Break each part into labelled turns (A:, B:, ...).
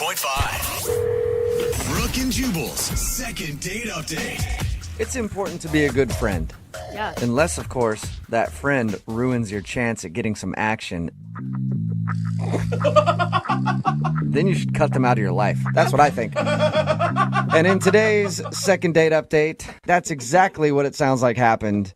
A: 104.5. Brooke and Jubal's second date update.
B: It's important to be a good friend.
C: Yeah.
B: Unless, of course, that friend ruins your chance at getting some action. Then you should cut them out of your life. That's what I think. And in today's second date update, that's exactly what it sounds like happened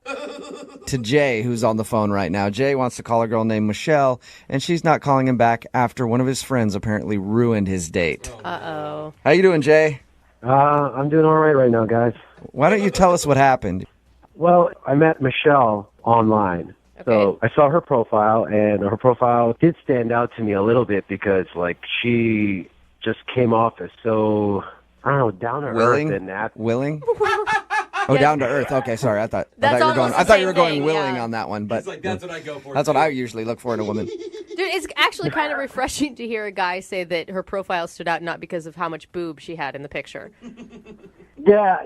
B: to Jay, who's on the phone right now. Jay wants to call a girl named Michelle, and she's not calling him back after one of his friends apparently ruined his date.
C: Uh-oh.
B: How you doing, Jay?
D: I'm doing all right now, guys.
B: Why don't you tell us what happened?
D: Well, I met Michelle online.
C: Okay.
D: So I saw her profile, and her profile did stand out to me a little bit because, like, she just came off as so, I don't know, down to
B: Willing?
D: earth and that.
B: Willing? Oh, down to earth. Okay, sorry. I thought
C: That's
B: you were going.
C: almost the
B: I thought you
C: same
B: were going
C: thing,
B: willing
C: yeah.
B: on that one, but
E: He's like, that's what I go for.
B: that's what I usually look for in a woman.
C: Dude, it's actually kind of refreshing to hear a guy say that her profile stood out not because of how much boob she had in the picture.
D: Yeah,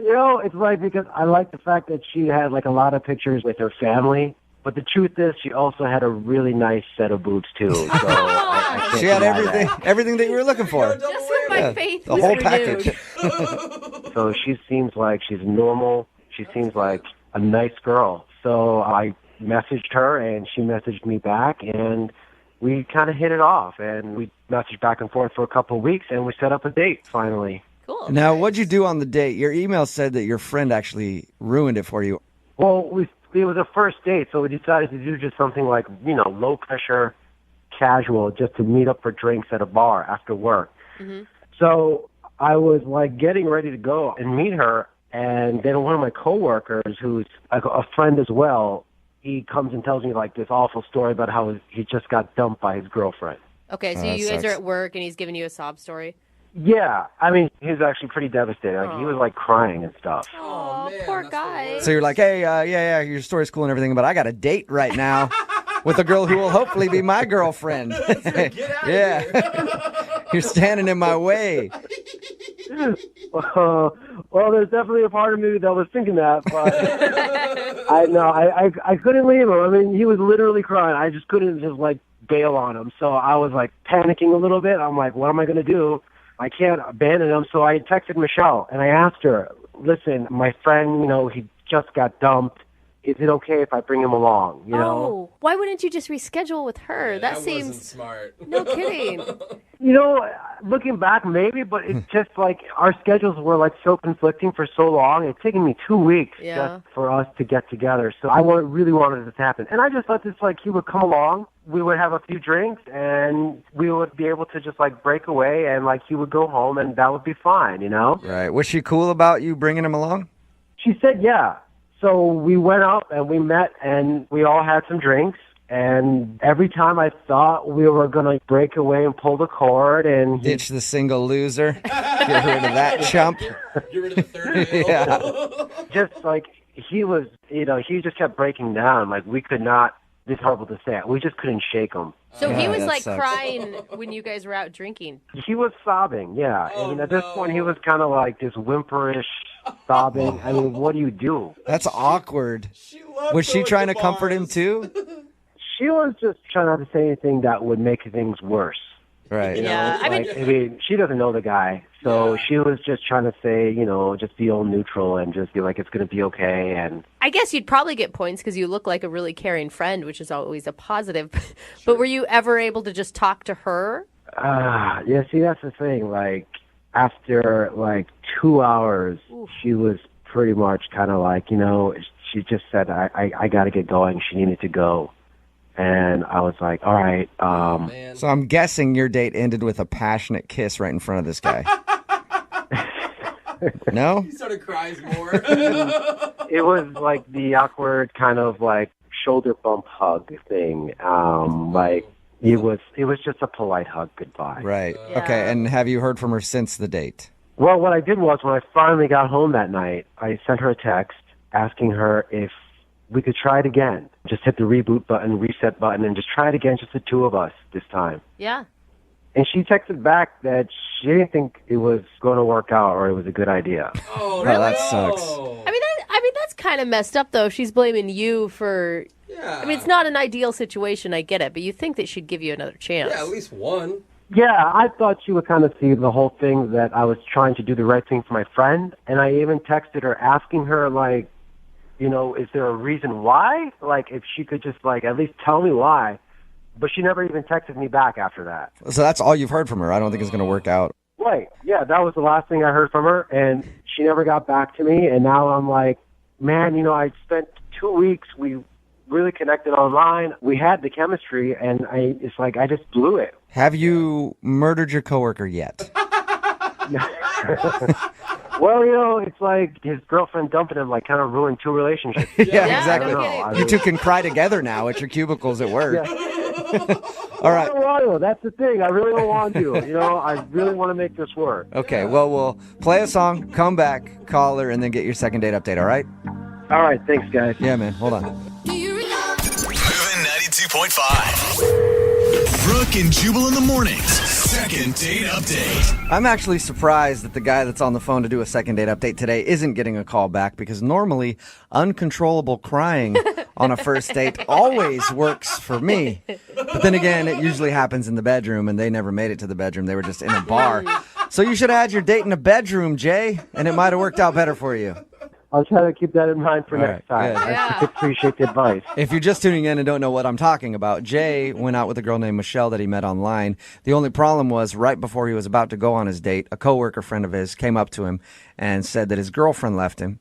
D: it's like because I like the fact that she had, like, a lot of pictures with her family. But the truth is, she also had a really nice set of boobs, too. So I can't
B: She had
D: deny that.
B: everything that you were looking for.
C: Just when my faith
B: The
C: was
B: whole
C: renewed.
B: package.
D: So she seems like she's normal. She seems like a nice girl. So I messaged her, and she messaged me back, and we kind of hit it off. And we messaged back and forth for a couple of weeks, and we set up a date, finally.
C: Cool.
B: Now, what'd you do on the date? Your email said that your friend actually ruined it for you.
D: Well, it was a first date, so we decided to do just something like, low pressure, casual, just to meet up for drinks at a bar after work.
C: Mm-hmm.
D: So I was, like, getting ready to go and meet her, and then one of my coworkers, who's a friend as well, he comes and tells me, like, this awful story about how he just got dumped by his girlfriend.
C: Okay, so
B: that
C: you guys
B: sucks.
C: are at work and he's giving you a sob story.
D: Yeah, I mean, he was actually pretty devastated. Like, he was, like, crying and stuff.
C: Oh,
E: man,
C: poor
E: that's the
C: guy.
E: worst.
B: So you're like, hey, yeah, your story's cool and everything, but I got a date right now with a girl who will hopefully be my girlfriend.
E: Get out
B: Yeah.
E: of here.
B: You're standing in my way.
D: Well, there's definitely a part of me that was thinking that, but I couldn't leave him. I mean, he was literally crying. I just couldn't just, like, bail on him. So I was, like, panicking a little bit. I'm like, what am I going to do? I can't abandon him. So I texted Michelle, and I asked her, listen, my friend, he just got dumped. Is it okay if I bring him along,
C: Oh, why wouldn't you just reschedule with her?
E: Yeah,
C: that
E: wasn't
C: seems...
E: smart.
C: No kidding.
D: Looking back, maybe, but it's just like our schedules were like so conflicting for so long. It's taken me 2 weeks
C: Yeah.
D: just for us to get together. So I really wanted this to happen. And I just thought this, like, he would come along, we would have a few drinks, and we would be able to just, like, break away, and, like, he would go home, and that would be fine,
B: Right. Was she cool about you bringing him along?
D: She said, yeah. So we went out and we met and we all had some drinks. And every time I thought we were going to break away and pull the cord and
B: Ditch the single loser. Get rid of that chump.
E: Get rid of the third wheel.
B: Yeah.
D: just like he was, he just kept breaking down. Like we could not, it's horrible to say, we just couldn't shake him.
C: So he
B: Yeah,
C: was,
B: that
C: like,
B: sucks.
C: crying when you guys were out drinking.
D: He was sobbing, yeah.
E: Oh,
D: and at this
E: no.
D: point, he was kind of like this whimperish sobbing. I mean, what do you do?
B: That's awkward.
E: She loved
B: Was she
E: going
B: trying to
E: to
B: comfort him
E: bars.
B: too?
D: She was just trying not to say anything that would make things worse.
B: Right.
D: You know,
C: Yeah, I
D: like, she doesn't know the guy, so
E: Yeah.
D: she was just trying to say, just be all neutral and just be like, it's going to be okay. And
C: I guess you'd probably get points because you look like a really caring friend, which is always a positive. But were you ever able to just talk to her?
D: yeah, see, that's the thing. Like after like 2 hours, she was pretty much kind of like, she just said, I got to get going. She needed to go. And I was like, all right.
E: Man.
B: So I'm guessing your date ended with a passionate kiss right in front of this guy. No?
E: He sort of cries more.
D: It was like the awkward kind of like shoulder bump hug thing. Like it was just a polite hug goodbye.
B: Right.
C: Yeah.
B: Okay. And have you heard from her since the date?
D: Well, what I did was when I finally got home that night, I sent her a text asking her if we could try it again. Just hit the reboot button, reset button, and just try it again, just the two of us this time.
C: Yeah.
D: And she texted back that she didn't think it was going to work out or it was a good idea.
E: Oh,
B: Really? That
E: no.
B: sucks.
C: I mean, that's kind of messed up, though. She's blaming you for...
E: Yeah.
C: I mean, it's not an ideal situation, I get it, but you think that she'd give you another chance.
E: Yeah, at least one.
D: Yeah, I thought she would kind of see the whole thing that I was trying to do the right thing for my friend, and I even texted her asking her, like, is there a reason why? Like, if she could just, like, at least tell me why. But she never even texted me back after that.
B: So that's all you've heard from her. I don't think it's going to work out.
D: Right. Yeah, that was the last thing I heard from her, and she never got back to me, and now I'm like, man, I spent 2 weeks, we really connected online, we had the chemistry, and it's like I just blew it.
B: Have you murdered your coworker yet?
D: Well, it's like his girlfriend dumping him, like, kind of ruined 2 relationships.
B: Yeah, exactly.
C: no kidding.
B: You two can cry together now at your cubicles at work. All right.
D: I don't want to. That's the thing. I really don't want to. I really want to make this work.
B: Okay, well, we'll play a song, come back, call her, and then get your second date update, all right?
D: All right. Thanks, guys.
B: Yeah, man, hold on.
A: Moving 92.5. Brooke and Jubal in the mornings. Second date update.
B: I'm actually surprised that the guy that's on the phone to do a second date update today isn't getting a call back, because normally uncontrollable crying on a first date always works for me. But then again, it usually happens in the bedroom, and they never made it to the bedroom. They were just in a bar. So you should have had your date in a bedroom, Jay, and it might have worked out better for you.
D: I'll try to keep that in mind for
B: All
D: next
B: right,
D: time.
B: good.
D: I appreciate the advice.
B: If you're just tuning in and don't know what I'm talking about, Jay went out with a girl named Michelle that he met online. The only problem was right before he was about to go on his date, a coworker friend of his came up to him and said that his girlfriend left him.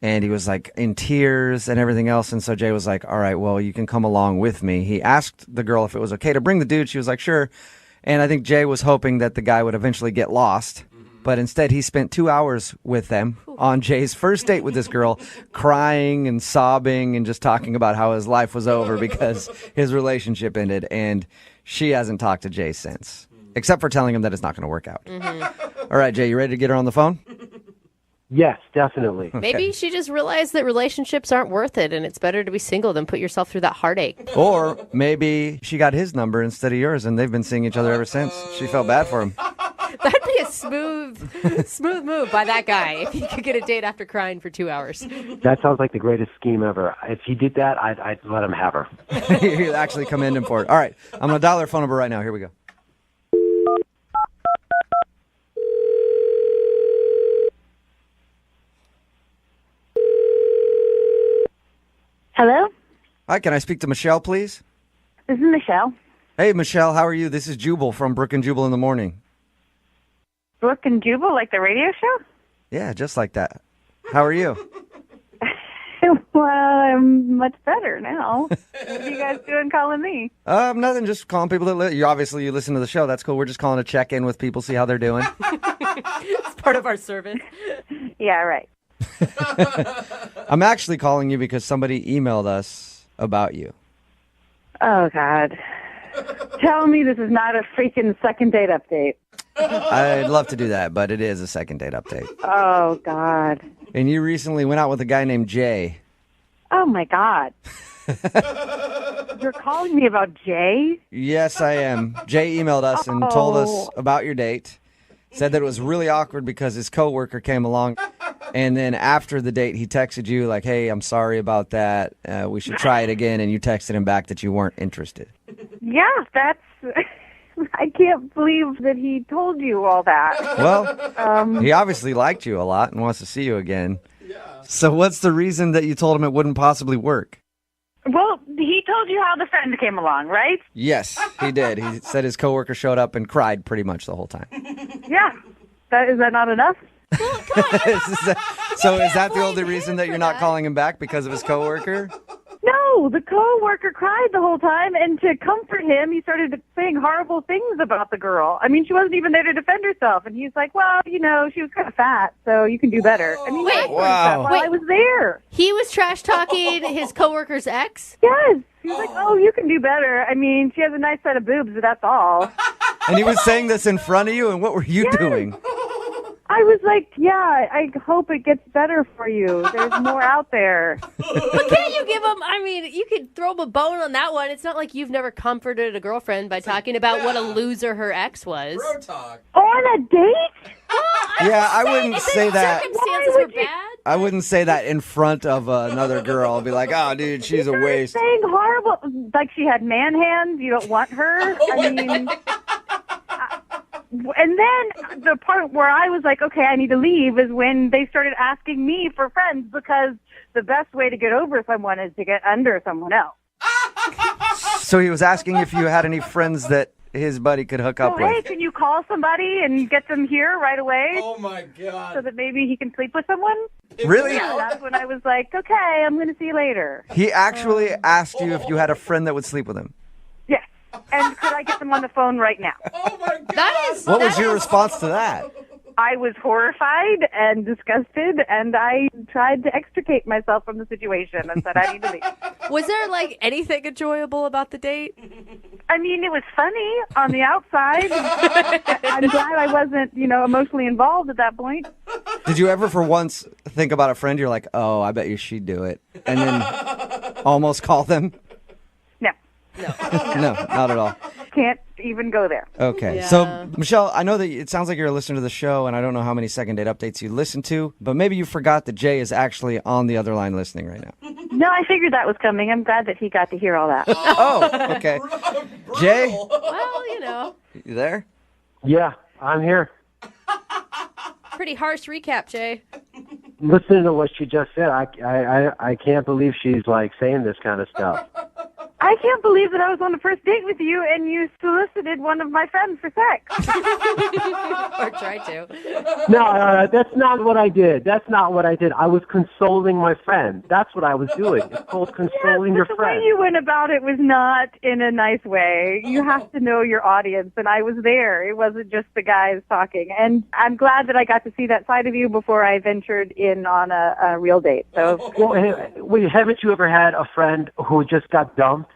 B: And he was like in tears and everything else. And so Jay was like, all right, well, you can come along with me. He asked the girl if it was okay to bring the dude. She was like, sure. And I think Jay was hoping that the guy would eventually get lost. But instead, he spent 2 hours with them on Jay's first date with this girl, crying and sobbing and just talking about how his life was over because his relationship ended. And she hasn't talked to Jay since, except for telling him that it's not going to work out. All right, Jay, you ready to get her on the phone?
D: Yes, definitely.
C: Maybe she just realized that relationships aren't worth it, and it's better to be single than put yourself through that heartache.
B: Or maybe she got his number instead of yours, and they've been seeing each other ever since. She felt bad for him.
C: That'd be a smooth move by that guy if he could get a date after crying for 2 hours.
D: That sounds like the greatest scheme ever. If he did that, I'd let him have her.
B: You actually commend him for it. All right, I'm going to dial her phone number right now. Here we go.
F: Hello,
B: Hi, can I speak to Michelle, please?
F: this is Michelle.
B: Hey, Michelle, how are you? This is Jubal from Brooke and Jubal in the Morning.
F: Brooke and Jubal, like the radio show?
B: Yeah, just like that. How are you?
F: Well, I'm much better now. What are you guys doing calling me?
B: Nothing, just calling people that you listen to the show. That's cool. We're just calling to check in with people, see how they're doing.
C: It's part of our service.
F: Yeah, right.
B: I'm actually calling you because somebody emailed us about you.
F: Oh, God. Tell me this is not a freaking second date update.
B: I'd love to do that, but it is a second date update.
F: Oh, God.
B: And you recently went out with a guy named Jay.
F: Oh, my God. You're calling me about Jay?
B: Yes, I am. Jay emailed us and told us about your date. Said that it was really awkward because his coworker came along. And then after the date, he texted you like, hey, I'm sorry about that. We should try it again. And you texted him back that you weren't interested.
F: Yeah, that's... I can't believe that he told you all that.
B: Well, he obviously liked you a lot and wants to see you again. Yeah. So what's the reason that you told him it wouldn't possibly work?
F: Well, he told you how the friend came along, right?
B: Yes, he did. He said his coworker showed up and cried pretty much the whole time.
F: Yeah. Is that not enough?
B: So is that the only reason that you're not calling him back, because of his coworker?
F: No, the coworker cried the whole time, and to comfort him, he started saying horrible things about the girl. I mean, she wasn't even there to defend herself, and he's like, well, she was kind of fat, so you can do better. I mean,
C: Wait.
B: Wow.
F: I was there.
C: He was trash talking his coworker's ex?
F: Yes. He was like, oh, you can do better. I mean, she has a nice set of boobs, but that's all.
B: And he was saying this in front of you, and what were you doing?
F: I was like, yeah, I hope it gets better for you. There's more out there.
C: But can't you give him, you could throw him a bone on that one. It's not like you've never comforted a girlfriend by talking about what a loser her ex was.
E: Bro talk.
F: On a date?
B: I wouldn't say that.
C: Circumstances were bad.
B: I wouldn't say that in front of another girl. I'd be like, oh, dude, she's a waste.
F: Saying horrible, like she had man hands. You don't want her. I mean, And then the part where I was like, okay, I need to leave is when they started asking me for friends, because the best way to get over someone is to get under someone else.
B: So he was asking if you had any friends that his buddy could hook up
F: So, hey,
B: with.
F: can you call somebody and get them here right away
E: Oh my
F: so
E: god.
F: that maybe he can sleep with someone?
B: Really?
F: Yeah, that's when I was like, okay, I'm going to see you later.
B: He actually asked you if you had a friend that would sleep with him.
F: Yes. And could I get them on the phone right now?
E: Oh my god.
C: That is.
B: What was
C: that
B: your
C: is-
B: response to that?
F: I was horrified and disgusted, and I tried to extricate myself from the situation and said I need to leave.
C: Was there like anything enjoyable about the date?
F: I mean, it was funny on the outside. I'm glad I wasn't, emotionally involved at that point.
B: Did you ever for once think about a friend? You're like, oh, I bet you she'd do it. And then almost call them?
F: No,
B: No, not at all.
F: can't even go there.
B: Okay.
C: Yeah.
B: So, Michelle, I know that it sounds like you're a listener to the show, and I don't know how many second date updates you listen to, but maybe you forgot that Jay is actually on the other line listening right now.
F: No, I figured that was coming. I'm glad that he got to hear all that.
B: Oh, okay. Jay,
C: Well,
B: you there?
D: Yeah, I'm here.
C: pretty harsh recap, Jay.
D: Listening to what she just said, I can't believe she's like saying this kind of stuff.
F: I can't believe that I was on the first date with you and you solicited one of my friends for sex.
C: Or tried to.
D: No, that's not what I did. That's not what I did. I was consoling my friend. That's what I was doing. It's called consoling your
F: But the
D: friend.
F: way you went about it was not in a nice way. You have to know your audience, and I was there. It wasn't just the guys talking. And I'm glad that I got to see that side of you before I ventured in on a real date. So
D: Well, hey, wait, haven't you ever had a friend who just got dumped?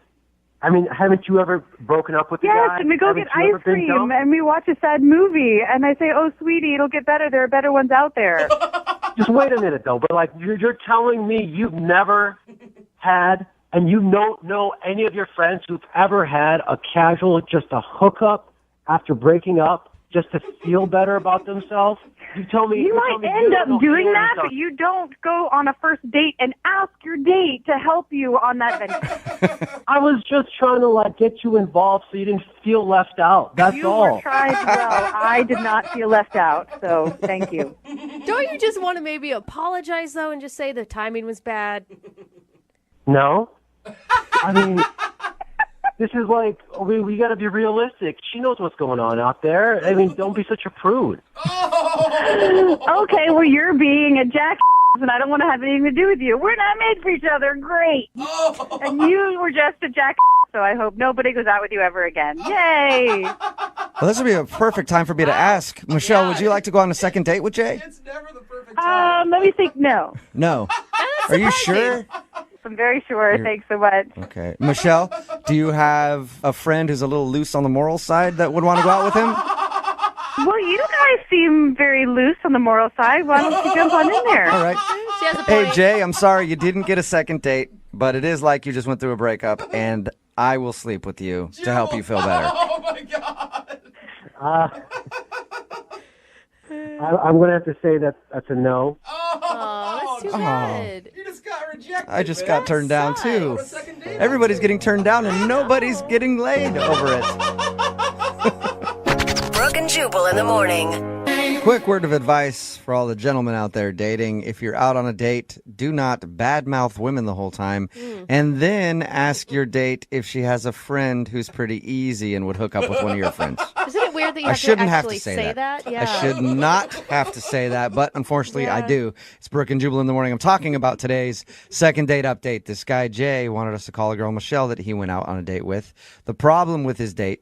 D: I mean, haven't you ever broken up with the
F: yes,
D: guy?
F: and we go
D: Haven't
F: get
D: you ever
F: ice
D: been
F: cream,
D: dumped?
F: and we watch a sad movie, and I say, "Oh, sweetie, it'll get better. There are better ones out there."
D: Just wait a minute, though. But like, you're telling me you've never had, and you don't know any of your friends who've ever had a casual, just a hookup after breaking up, just to feel better about themselves? You tell me.
F: You
D: tell
F: might
D: me
F: end
D: you
F: up
D: don't
F: doing
D: feel
F: that,
D: yourself.
F: but you don't go on a first date and ask your date to help you on that venture.
D: I was just trying to like get you involved so you didn't feel left out. That's
F: You
D: all.
F: were trying well. I did not feel left out, so thank you.
C: Don't you just want to maybe apologize, though, and just say the timing was bad?
D: No. I mean, this is like, we got to be realistic. She knows what's going on out there. I mean, don't be such a prude.
F: Okay, well, you're being a jackass, and I don't want to have anything to do with you. We're not made for each other. Great. And you were just a jackass, so I hope nobody goes out with you ever again. Yay.
B: Well, this would be a perfect time for me to ask. Michelle, would you like to go on a second date with Jay?
E: It's never the perfect time.
F: Let me think. No.
B: No. Are you sure?
F: I'm very sure. Thanks so much.
B: Okay. Michelle, do you have a friend who's a little loose on the moral side that would want to go out with him?
F: Well, you guys seem very loose on the moral side. Why don't you jump on in there?
B: All right.
C: She has a
B: Hey,
C: point.
B: Jay, I'm sorry you didn't get a second date, but it is like you just went through a breakup, and I will sleep with you to help you feel better.
E: Oh my god.
D: I'm going to have to say that that's a no.
C: Oh, that's too bad.
E: You just got rejected.
B: I just
E: man.
B: got turned down,
C: sucks.
B: too.
E: On a second date.
B: Everybody's getting turned down, and nobody's getting laid over it.
G: Brooke and Jubal in the morning.
B: Quick word of advice for all the gentlemen out there dating. If you're out on a date, do not badmouth women the whole time. And then ask your date if she has a friend who's pretty easy and would hook up with one of your friends.
C: Isn't it weird that you
B: I
C: have
B: shouldn't
C: to
B: have
C: actually
B: to say that.
C: Yeah.
B: I should not have to say that, but unfortunately I
C: Yeah.
B: do. It's Brooke and Jubal in the morning. I'm talking about today's second date update. This guy, Jay, wanted us to call a girl, Michelle, that he went out on a date with. The problem with his date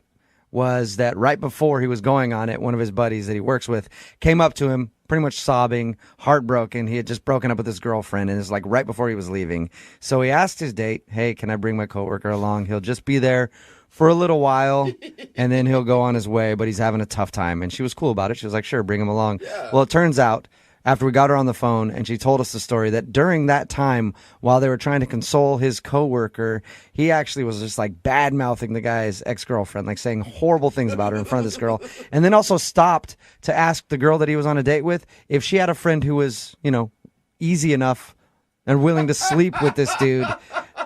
B: was that right before he was going on it, one of his buddies that he works with came up to him, pretty much sobbing, heartbroken. He had just broken up with his girlfriend, and it's like right before he was leaving. So he asked his date, hey, can I bring my coworker along? He'll just be there for a little while, and then he'll go on his way, but he's having a tough time. And she was cool about it. She was like, sure, bring him along. Well, it turns out, after we got her on the phone and she told us the story, that during that time, while they were trying to console his coworker, he actually was just like bad mouthing the guy's ex-girlfriend, like saying horrible things about her in front of this girl. And then also stopped to ask the girl that he was on a date with if she had a friend who was, easy enough and willing to sleep with this dude.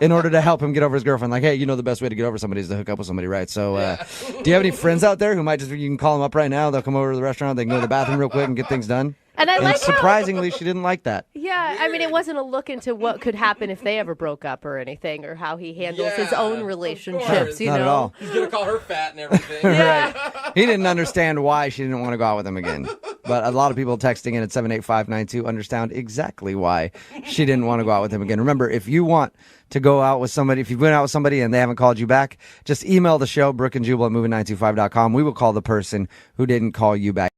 B: in order to help him get over his girlfriend. Like, hey, you know the best way to get over somebody is to hook up with somebody, right? So do you have any friends out there who might just, you can call them up right now. They'll come over to the restaurant. They can go to the bathroom real quick and get things done.
C: And I like how,
B: surprisingly, she didn't like that.
C: yeah, I mean, it wasn't a look into what could happen if they ever broke up or anything, or how he handles his own relationships, you
B: Not
C: know?
B: at all.
E: He's gonna call her fat and everything.
B: Right. He didn't understand why she didn't want to go out with him again. But a lot of people texting in at 78592 understand exactly why she didn't want to go out with him again. Remember, if you want to go out with somebody, if you've been out with somebody and they haven't called you back, just email the show, brookandjubal@moving925.com. We will call the person who didn't call you back.